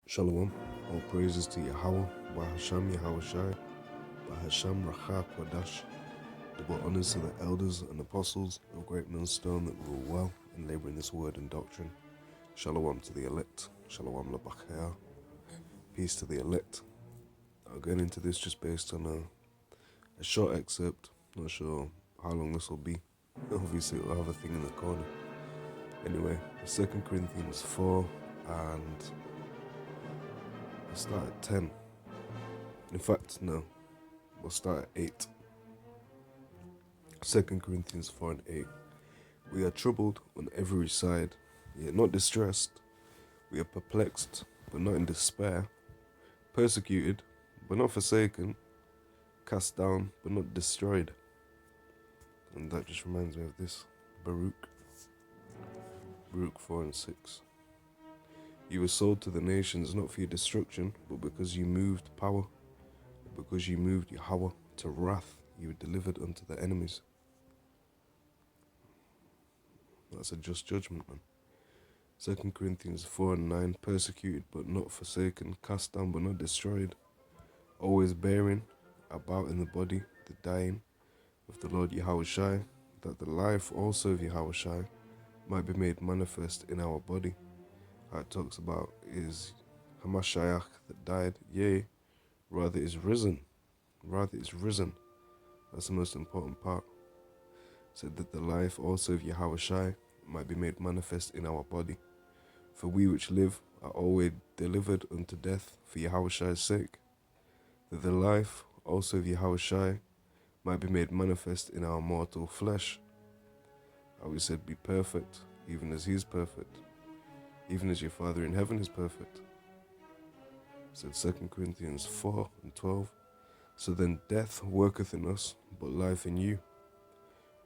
Shalom, all praises to Yahawah, bahasham Yahawashi, bahasham Racha Kwadash. Double honors to the elders and apostles of great millstone that rule well and labor in this word and doctrine. Shalom to the elect, shalom labachaya, peace to the elect. I'll get into this just based on a short excerpt, not sure how long this will be. Obviously it'll have a thing in the corner. Anyway, 2 Corinthians 4 and I start at 10. In fact, no, we'll start at 8. 2 Corinthians 4 and 8. We are troubled on every side, yet not distressed. We are perplexed, but not in despair. Persecuted, but not forsaken. Cast down, but not destroyed. And that just reminds me of this. Baruch 4 and 6. You were sold to the nations not for your destruction, but because you moved power, because you moved Yahawah to wrath, you were delivered unto the enemies. That's a just judgment, man. 2 Corinthians 4 and 9. Persecuted but not forsaken, cast down but not destroyed, always bearing about in the body the dying of the Lord Yahawashi, that the life also of Yahawashi might be made manifest in our body. How it talks about is Hamashiach that died, yea, rather is risen. That's the most important part. Said that the life also of Yahawashi might be made manifest in our body. For we which live are always delivered unto death for Yahawashi's sake, that the life also of Yahawashi might be made manifest in our mortal flesh. How we said, be perfect, even as he is perfect, even as your Father in heaven is perfect. Said 2 Corinthians 4 and 12. So then death worketh in us, but life in you.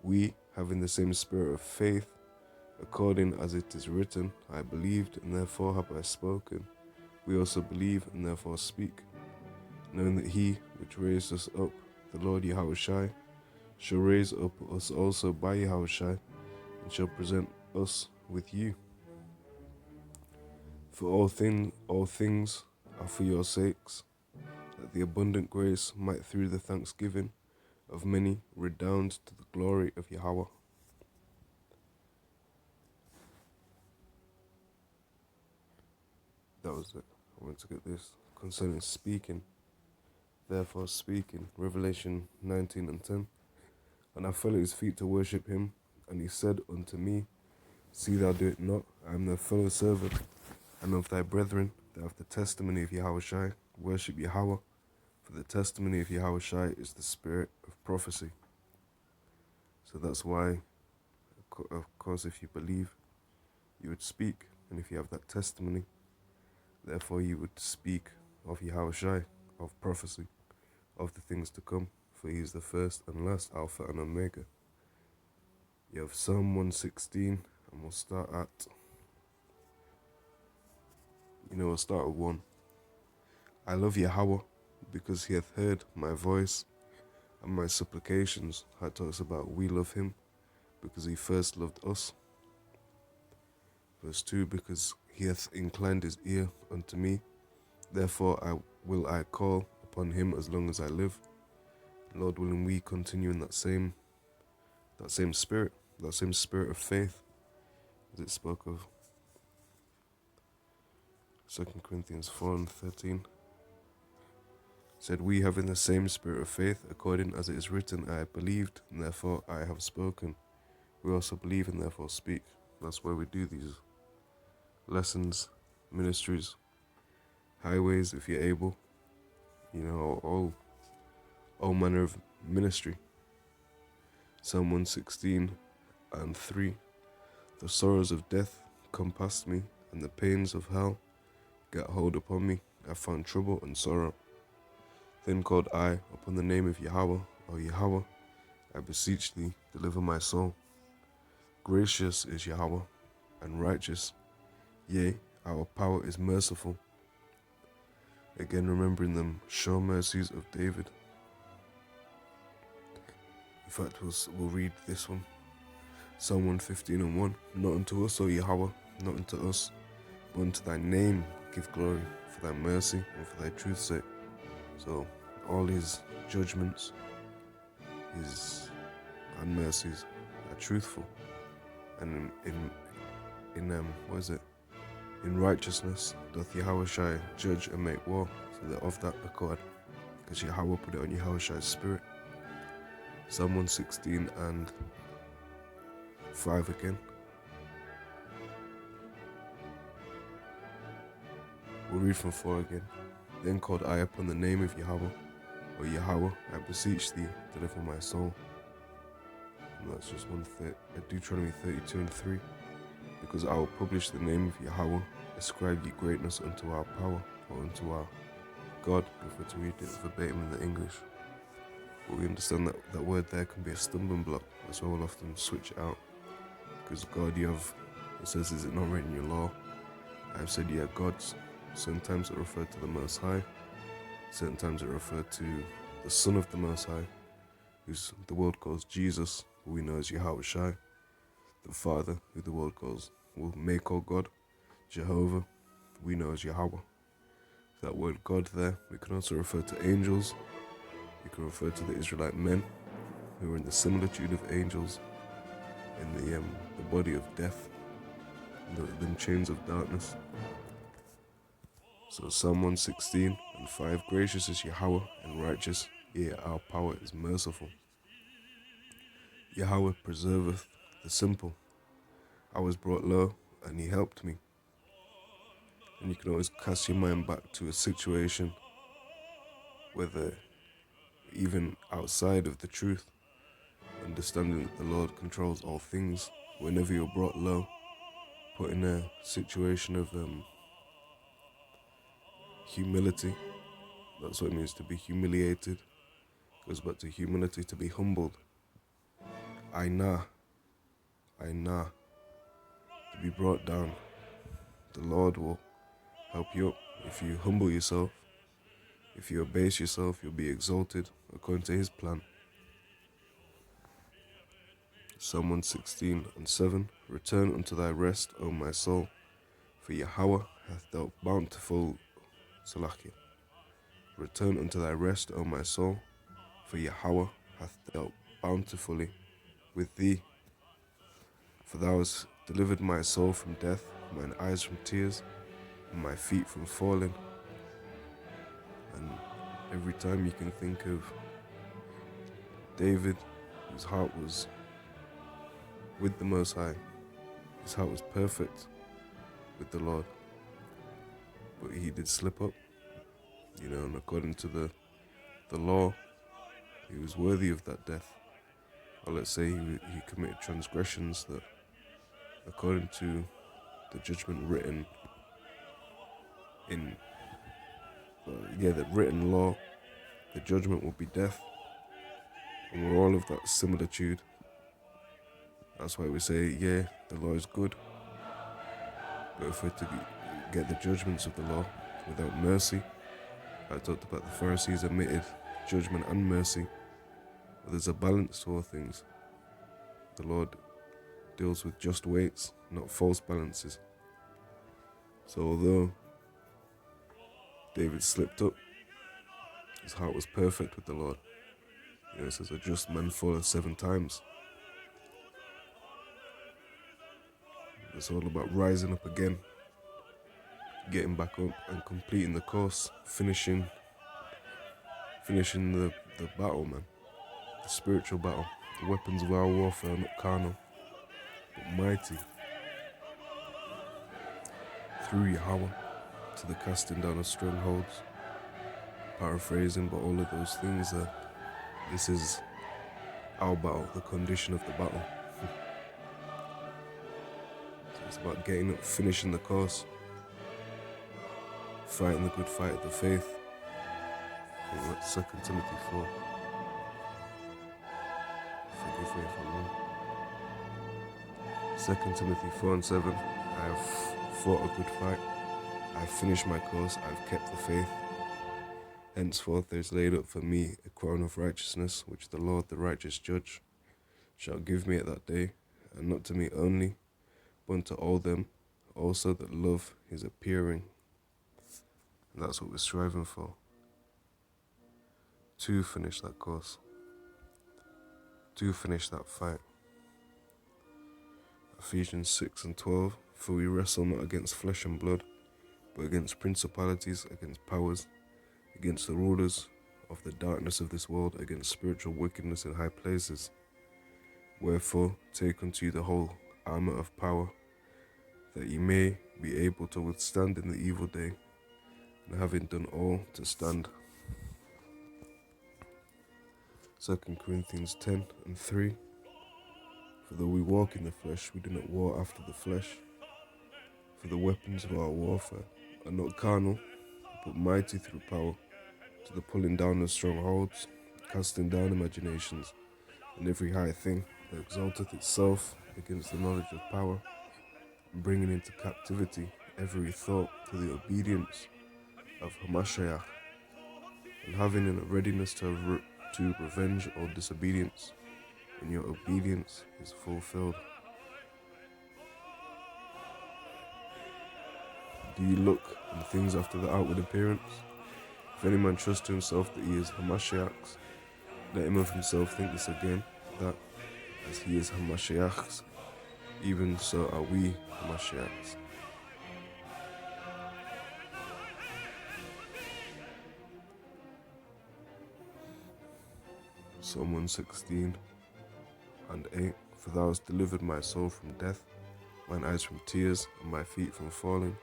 We, having the same spirit of faith, according as it is written, I believed, and therefore have I spoken. We also believe, and therefore speak, knowing that he which raised us up, the Lord Yahawashi, shall raise up us also by Yahawashi, and shall present us with you. For all things are for your sakes, that the abundant grace might through the thanksgiving of many redound to the glory of Yahawah. That was it. I want to get this concerning speaking. Therefore speaking, Revelation 19 and 10. And I fell at his feet to worship him, and he said unto me, See thou do it not, I am thy fellow servant, and of thy brethren, that have the testimony of Yahawashi, worship Yahawah, for the testimony of Yahawashi is the spirit of prophecy. So that's why, of course, if you believe, you would speak, and if you have that testimony, therefore you would speak of Yahawashi, of prophecy, of the things to come, for he is the first and last, Alpha and Omega. You have Psalm 116, and we'll start at 1. I love Yahawah, because he hath heard my voice and my supplications. How it talks about we love him, because he first loved us. Verse 2, because he hath inclined his ear unto me, therefore I call upon him as long as I live. Lord willing, we continue in that same spirit of faith, as it spoke of 2 Corinthians 4 and 13. Said, we having the same spirit of faith, according as it is written, I have believed, and therefore I have spoken. We also believe and therefore speak. That's why we do these lessons, ministries, highways, if you're able, all manner of ministry. Psalm 116 and 3. The sorrows of death compassed me, and the pains of hell got hold upon me. I found trouble and sorrow. Then called I upon the name of Yahawah, O Yahawah, I beseech thee, deliver my soul. Gracious is Yahawah, and righteous, yea, our power is merciful. Again, remembering them sure mercies of David. In fact, we'll read this one. Psalm 115 and 1. Not unto us, O Yahawah, not unto us, but unto thy name give glory, for for thy mercy and for thy truth's sake. So all his judgments, and mercies are truthful, and in righteousness doth Yahawashi judge and make war. So that of that accord, because Yahawah put it on Yahawashi's spirit. Psalm 116 and 5 again. We'll read from 4 again. Then called I upon the name of Yahawah, O Yahawah, I beseech thee, deliver my soul. And that's just Deuteronomy 32 and 3. Because I will publish the name of Yahawah, ascribe ye greatness unto our power, or unto our God, if we're to read it verbatim in the English. But we understand that that word there can be a stumbling block. That's why we'll often switch it out. Because God, it says, is it not written in your law? I've said, yeah, gods. Sometimes it referred to the Most High. Certain times it referred to the Son of the Most High, who's the world calls Jesus, who we know as Yahawashi. The Father, who the world will may call God, Jehovah, we know as Yahawah. That word God there, we can also refer to angels. We can refer to the Israelite men, who are in the similitude of angels, in the body of death, the chains of darkness. So Psalm 116 and 5, gracious is Yahawah and righteous, yea, our power is merciful. Yahawah preserveth the simple. I was brought low, and he helped me. And you can always cast your mind back to a situation, whether even outside of the truth, understanding that the Lord controls all things. Whenever you're brought low, put in a situation of humility, that's what it means to be humiliated. Goes back to humility, to be humbled. To be brought down. The Lord will help you up. If you humble yourself, if you abase yourself, you'll be exalted according to his plan. Psalm 116 and 7, return unto thy rest, O my soul, for Yahawah hath dealt bountiful. Salakia. Return unto thy rest, O my soul, for Yahawah hath dealt bountifully with thee. For thou hast delivered my soul from death, mine eyes from tears, and my feet from falling. And every time you can think of David, whose heart was with the Most High, his heart was perfect with the Lord, but he did slip up, and according to the law, he was worthy of that death. Or let's say he committed transgressions that, according to the judgment written in, the written law, the judgment will be death. And we're all of that similitude. That's why we say, the law is good. But if we're to get the judgments of the law without mercy, I talked about the Pharisees omitted judgment and mercy. But there's a balance to all things. The Lord deals with just weights, not false balances. So although David slipped up, his heart was perfect with the Lord. It says a just man falleth 7 times. It's all about rising up again, getting back up and completing the course, finishing the battle, man. The spiritual battle. The weapons of our warfare are not carnal, but mighty through Yahawah to the casting down of strongholds. Paraphrasing, but all of those things this is our battle, the condition of the battle. So it's about getting up, finishing the course, fighting the good fight of the faith. And that's 2 Timothy 4. Forgive me if I'm wrong. 2 Timothy 4 and 7. I have fought a good fight. I have finished my course. I have kept the faith. Henceforth there is laid up for me a crown of righteousness, which the Lord, the righteous judge, shall give me at that day, and not to me only, but unto all them also that love his appearing. And that's what we're striving for. To finish that course. To finish that fight. Ephesians 6:12, for we wrestle not against flesh and blood, but against principalities, against powers, against the rulers of the darkness of this world, against spiritual wickedness in high places. Wherefore, take unto you the whole armour of power, that ye may be able to withstand in the evil day, and having done all, to stand. 2 Corinthians 10:3, for though we walk in the flesh, we do not war after the flesh. For the weapons of our warfare are not carnal, but mighty through power, to the pulling down of strongholds, casting down imaginations, and every high thing that exalteth itself against the knowledge of power, and bringing into captivity every thought to the obedience of Hamashiach, and having in a readiness to revenge all disobedience, when your obedience is fulfilled. Do you look on things after the outward appearance? If any man trust to himself that he is Hamashiach's, let him of himself think this again, that as he is Hamashiach's, even so are we Hamashiach's. Psalm 116:8, for thou hast delivered my soul from death, mine eyes from tears, and my feet from falling.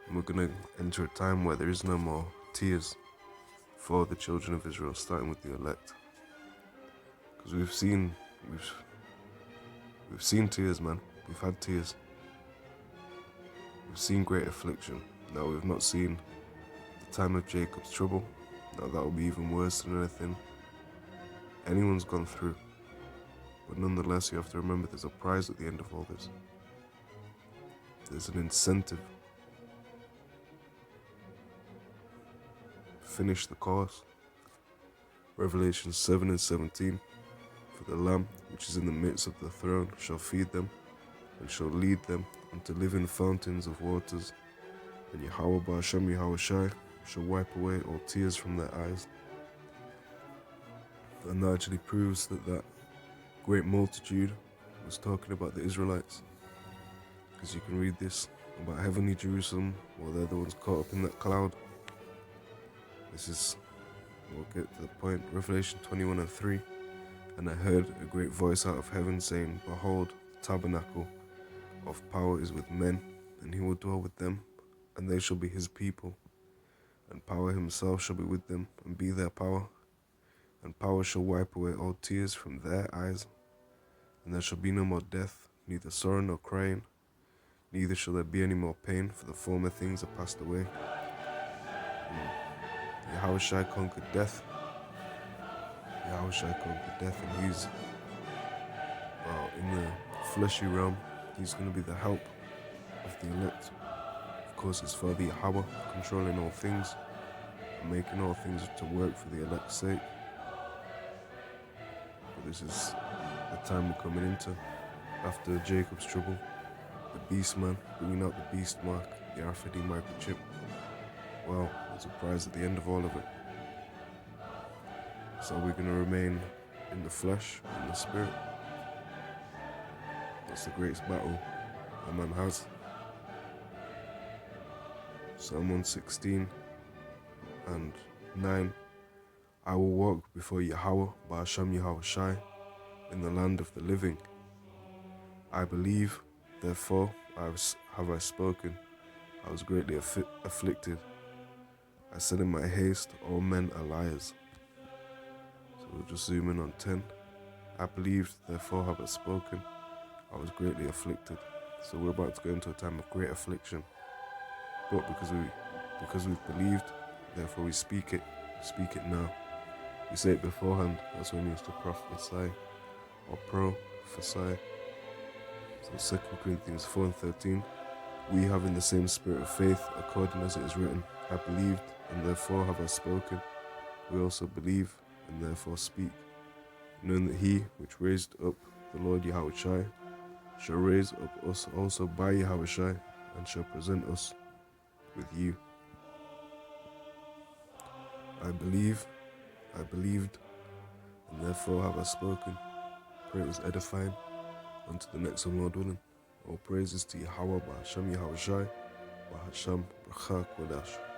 And we're going to enter a time where there is no more tears for the children of Israel, starting with the elect. Because we've seen tears, man. We've had tears. We've seen great affliction. Now we've not seen the time of Jacob's trouble. Now that will be even worse than anything anyone's gone through. But nonetheless, you have to remember there's a prize at the end of all this. There's an incentive. Finish the course. Revelation 7:17, for the Lamb which is in the midst of the throne shall feed them, and shall lead them unto living fountains of waters, and Yahawah bahasham Yahawashi shall wipe away all tears from their eyes. And that actually proves that great multitude was talking about the Israelites, because you can read this about heavenly Jerusalem, while they're the ones caught up in that cloud. We'll get to the point. Revelation 21:3, and I heard a great voice out of heaven saying, behold, the tabernacle of power is with men, and he will dwell with them, and they shall be his people, and power himself shall be with them, and be their power, and power shall wipe away all tears from their eyes, and there shall be no more death, neither sorrow nor crying, neither shall there be any more pain, for the former things are passed away. Yahawashi conquered death. Yahawashi conquered death, and he's in the fleshy realm. He's going to be the help of the elect. Of course, his father Yahawah, controlling all things and making all things to work for the elect's sake. But this is the time we're coming into after Jacob's trouble. The beast man, bringing out the beast mark, the RFID microchip. Well, there's a prize at the end of all of it. So we're going to remain in the flesh, in the spirit. That's the greatest battle a man has. Psalm 116:9, I will walk before Yahawah, bahasham Yahawashi, in the land of the living. I believe, therefore have I spoken. I was greatly afflicted. I said in my haste, all men are liars. So we'll just zoom in on 10. I believed, therefore have I spoken. I was greatly afflicted. So we're about to go into a time of great affliction. But because we've believed, therefore we speak it. We speak it now. We say it beforehand. That's when we used to prophesy or prophesy. So 2 Corinthians 4:13. We having the same spirit of faith, according as it is written, I believed, and therefore have I spoken. We also believe, and therefore speak, knowing that he which raised up the Lord Yahawashi shall raise up us also by Yahawashi, and shall present us with you. I believed, and therefore have I spoken. Pray it was edifying. Unto the next one, Lord willing. All praises to Yahawah, bahasham, Yahawashi, bahasham, brachak, kodash.